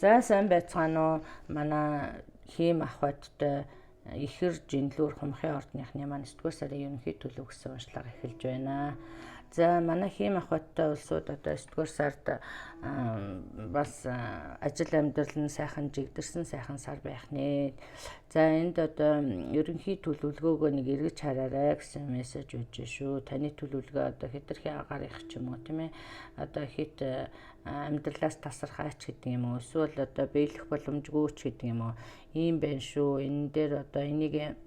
За сайн байцгаана уу? Манай хийм ахваттай ихэр жинлүүр хумхын ордныхны маань 9-р сарын ерөнхий төлөв гэсэн уншлага эхэлж байна. За манай хийм ахваттай улсууд одоо 9-р сард бас ажил амьдрал нь сайхан жигдэрсэн сайхан сар байх нэ. За энд одоо ерөнхий төлөвлөгөөгөө нэг эргэж хараарай гэсэн мессеж өгч шүү. Таны төлөвлөгөө одоо хэтэрхий агаар их ч юм уу тийм ээ. Одоо хит амьдралаас тасархаач гэдэг юм уу, эсвэл одоо биелэх боломжгүй ч гэдэг юм уу, ийм байна шүү. Энэ дээр одоо энийг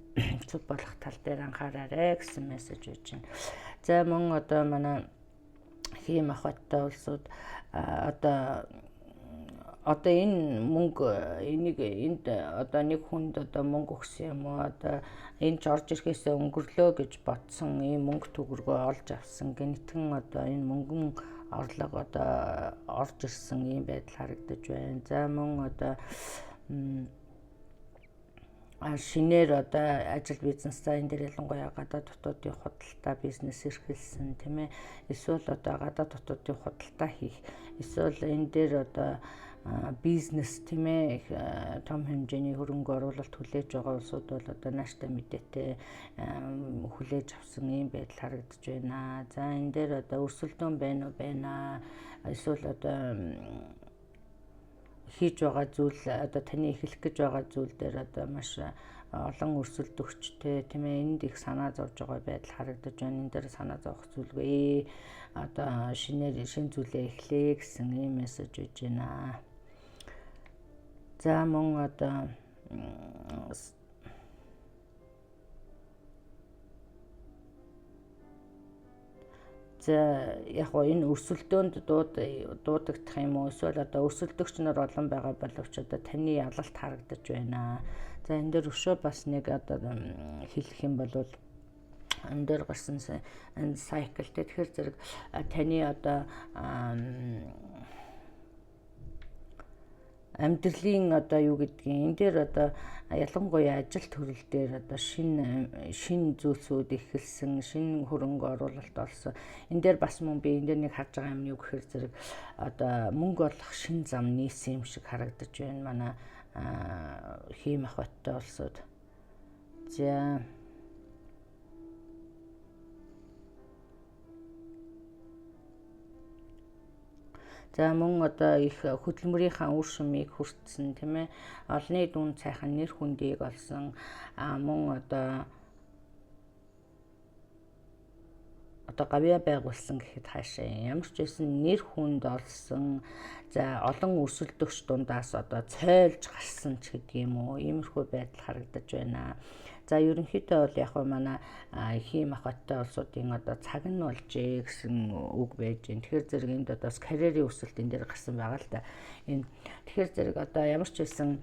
цуг болох тал дээр анхаараарай гэсэн мессеж өгч байна. За мөн одоо манай хийм ахваттай улсууд одоо энэ мөнгө энд одоо нэг хүнд одоо мөнгө өгсөн юм уу, одоо энэ ч орж ирэхээс өнгөрлөө гэж бодсон ийм мөнгө төгрөгөө олж авсан гэнэтхэн одоо энэ мөнгөн орлого одоо орж ирсэн ийм байдал харагдаж байна. За мөн одоо шинээр одоо ажил бизнесаа энэ дээр ялангуяа гадаад дотоодын худалдаа бизнес эрхэлсэн тийм ээ. Эсвэл одоо гадаад дотоодын худалдаа хийх, эсвэл энэ дээр одоо бизнес тийм ээ том хэмжээний хөрөнгө оруулалт хүлээж байгаа улсууд бол одоо нааштай мэдээтэй хүлээж авсан ийм байдал харагдаж байна. За энэ дээр одоо өрсөлдөөн байна уу байна. Эсвэл одоо хийж байгаа зүйл одоо таны эхлэх гэж байгаа зүйл дээр одоо маш олон өрсөлдөгчтэй тийм ээ энд их санаа зовж байгаа байдал харагдаж байна. Энэ дээр санаа зовох зүйлгүй. Одоо шинэ зүйлээ эхлэе гэсэн ийм мессеж өгч байна. За мөн одоо яг гоо энэ өрсөлдөөнд дуудагдах юм уу, эсвэл одоо өрсөлдөгч нар олон байгаа боловч одоо таны ялалт харагдаж байна. За энэ дээр өшөө бас нэг одоо хэлэх юм бол энэ дээр гарсан энэ cycle тэгэхээр зэрэг таны одоо амьдралын одоо юу гэдгийг энэ дээр одоо ялангуяа ажил төрөл дээр одоо шин зүйлсүүд эхэлсэн, шин хөрөнгө оруулалт олсон. Энэ дээр бас мөн би энэ дээр нэг харж байгаа юм юу гэхээр зэрэг одоо мөнгө олох шин зам нийсэн юм шиг харагдаж байна манай хийм ахваттай улсууд. За мөн одоо их хөдөлмөрийнхаа үр шимийг хүртсэн тийм ээ. Олны дүн сайхан нэр хүндийг олсон. Мөн одоо гавьяа байгуулсан гэхэд хаашаа ямар ч байсан нэр хүнд олсон. За олон өрсөлдөгч дундаас одоо цойлж гарсан ч гэдэг юм уу. Иймэрхүү байдал харагдаж байна. За ерөнхийдөө бол яг манай хийм ахваттай улсуудын одоо цаг нь болжээ гэсэн үг байж байна. Тэгэхээр зэрэг энд одоо бас карьерийн өсөлт энэ дээр гарсан байгаа л да. Тэгэхээр зэрэг одоо ямар ч байсан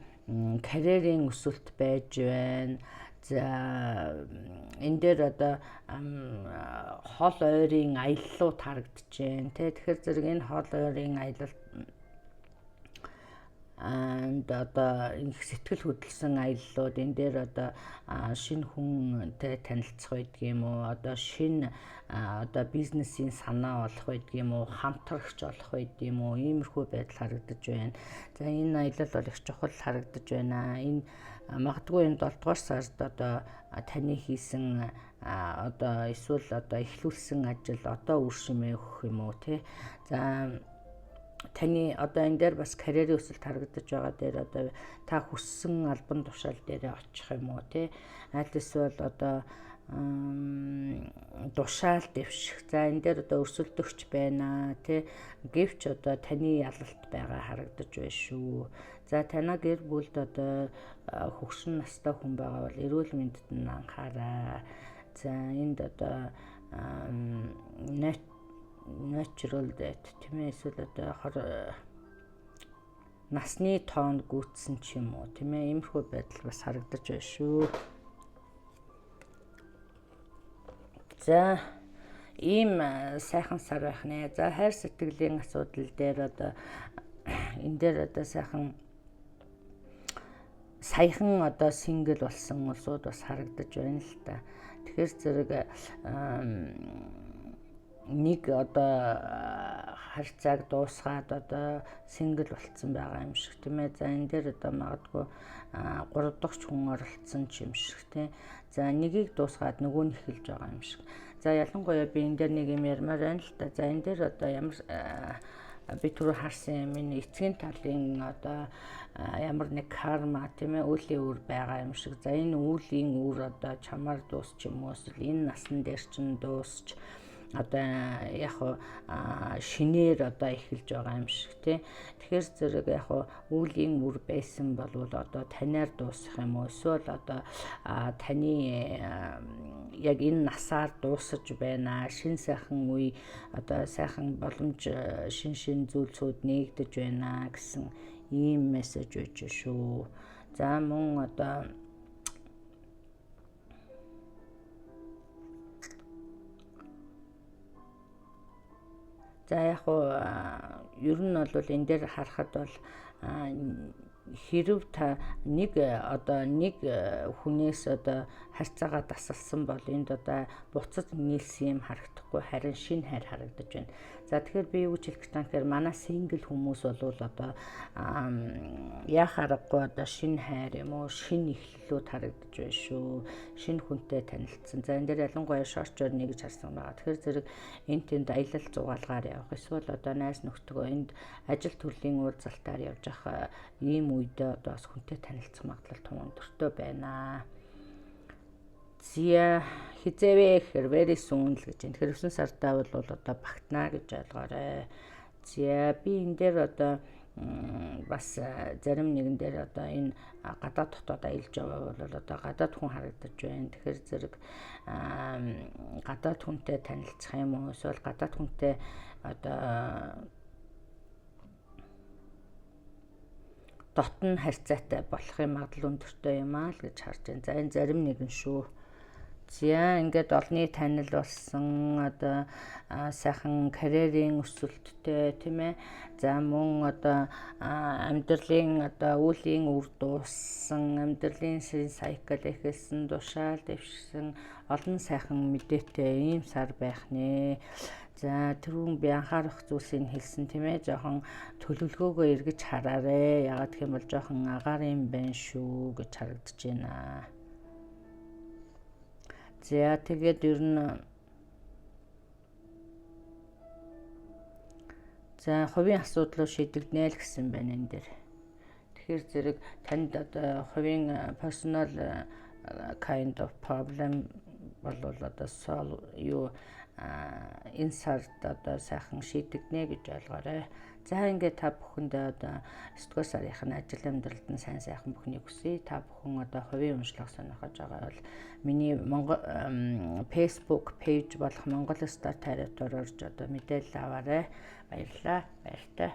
карьерийн өсөлт байж байна. За энэ дээр одоо хол ойрын аяллууд харагдаж байна. Тэгэхээр зэрэг энэ хол ойрын аялал одоо их сэтгэл хөдлөсөн аяллууд энэ дээр одоо шинэ хүнтэй танилцах байдаг юм уу, одоо шинэ одоо бизнесийн санаа олох байдаг юм уу, хамтрагч олох байдаг юм уу, иймэрхүү байдал харагдаж байна. За энэ аялал бол их чухал харагдаж байна. Энэ магадгүй энэ 7-р сард одоо таны хийсэн одоо эсвэл одоо эхлүүлсэн ажил одоо үр шимээ өгөх юм уу тий. За таны одоо энэ дээр бас карьерийн өсөлт харагдаж байгаа дээр одоо та хүссэн албан тушаал дээр очих юм уу тий. Аль эсвэл одоо тушаал дэвших. За энэ дээр одоо өрсөлдөгч байна тий. Гэвч одоо таны ялалт байгаа харагдаж байна шүү. За танаа гэр бүлд одоо хөгшин настай хүн байгаа бол эрүүл мэндэд нь анхаарай. За энд одоо natural death тийм ээ, эсвэл одоо насны тоонд гүйцсэн ч юм уу тийм ээ, иймэрхүү байдал бас харагдаж байна шүү. За ийм сайхан сар байх нэ. За хайр сэтгэлийн асуудал дээр одоо энэ дээр одоо саяхан одоо сингл болсон улсууд бас харагдаж байна л та. Тэгэхээр зэрэг нэг одоо харьцааг дуусгаад одоо сингл болцсон байгаа юм шиг тийм ээ. За энэ дээр одоо магадгүй 3 дахь хүн оролцсон ч юм шиг тийм. За нэгийг дуусгаад нөгөө нь эхэлж байгаа юм шиг. За ялангуяа би энэ дээр нэг юм ярмаар байна л да. За энэ дээр одоо ямар би түрүү харсан юм энэ эцгийн талын одоо ямар нэг карма тийм ээ үлийн үр байгаа юм шиг. За энэ үлийн үр одоо чамаар дуусч юм уу эсвэл энэ насны дээр чинь дуусч одоо яг шинээр одоо эхэлж байгаа юм шиг тий. Тэгэхээр зэрэг яг үлийн үр байсан бол одоо танаар дуусах юм уу эсвэл одоо таны яг энэ насаар дуусаж байна. Шин сайхан үе одоо сайхан боломж шин зүйлсүүд нэгдэж байна гэсэн ийм мессеж өгч шүү. За мөн одоо за яг ер нь бол энэ дээр харахад бол хэрв та нэг хүнээс одоо харьцаагаа дасалсан бол энд одоо буцаж нийлсэн юм харагдахгүй харин шинэ хайр харагдаж байна. За тэгэхээр би юу гэж хэлэх гэж тэгэхээр манай сингл хүмүүс бол одоо яхаарахгүй одоо шинэ хайр юм уу шинэ эхлэлүүд харагдаж байна шүү. Шинэ хүнтэй танилцсан. За энэ дээр ялангуяа шорчор нэг гэж харсан байгаа. Тэгэхээр зэрэг энэ тэнд аялал зугаалгаар явах эсвэл одоо найз нөхдөдөө энд ажил төрлийн уулзалтаар явж явах ийм үедээ одоо бас хүнтэй танилцах магадлал өндөртэй байна. Зя хизээвэ гэхээр very soon л гэж. Тэгэхээр 9 сартаа бол одоо багтана гэж ойлгоорой. За би энэ дээр одоо бас зарим нэгэн дээр одоо энэ гадаад дотоод аялж яваа бол одоо гадаад хүн харагдаж байна. Тэгэхээр зэрэг гадаад хүнтэй танилцах юм уу эсвэл гадаад хүнтэй одоо дотн харьцаатай болохын магадлал өндөртэй юм аа л гэж харж байна. За энэ зарим нэгэн шүү. За ингээд олны танил болсон одоо сайхан карьерийн өсөлттэй тийм ээ. За мөн одоо амьдралын одоо үеийн үр дууссан, амьдралын сайкл эхэлсэн, тушаал дэвшсэн олон сайхан мэдээтэй ийм сар байх нэ. За түрүүн би анхаарах зүйлсийг хэлсэн тийм ээ. Жохон төлөвлөгөөгөө эргэж хараарэ. Ягаад гэх юм бол жохон агаар юм байна шүү гэж харагдаж байна. За тэгээд ер нь за хувийн асуудлыг шийдэгднэ л гэсэн байна энэ дээр. Тэгэхээр зэрэг танд одоо хувийн personal kind of problem бол одоо юу энэ сард одоо сайхан шийдэгднэ гэж ойлгоорой. За ингээд та бүхэндээ одоо 9 сарын ажил амьдралд нь сайн сайхан бүхнийг хүсье. Та бүхэн одоо хувийн уншлага сонирхож байгаа бол миний Facebook пэйж болох Монгол Star Tarot-оор орж одоо мэдээлэл аваарай. Баярлалаа. Баяртай.